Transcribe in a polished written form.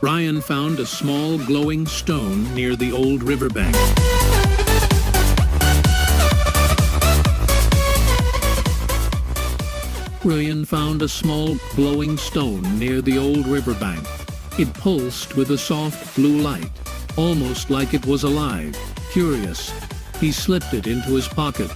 Ryan found a small glowing stone near the old riverbank. Ryan found a small glowing stone near the old riverbank. It pulsed with a soft blue light, almost like it was alive. Curious, he slipped it into his pocket.